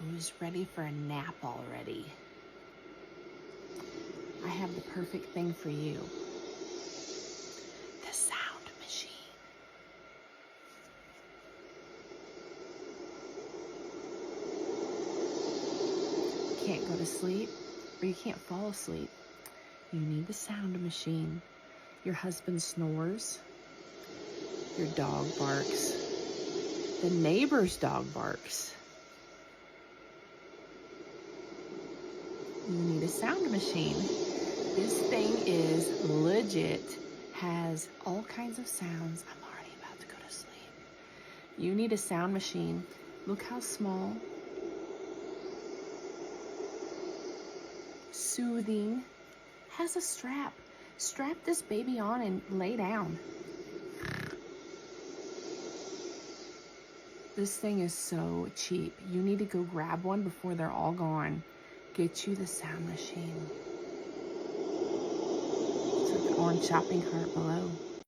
Who's ready for a nap already? I have the perfect thing for you. The sound machine. You can't go to sleep or you can't fall asleep. You need the sound machine. Your husband snores. Your dog barks. The neighbor's dog barks. You need a sound machine. This thing is legit. Has all kinds of sounds. I'm already about to go to sleep. You need a sound machine. Look how small. Soothing. Has a strap. Strap this baby on and lay down. This thing is so cheap. You need to go grab one before they're all gone. Get you the sound machine. It's at the orange shopping cart below.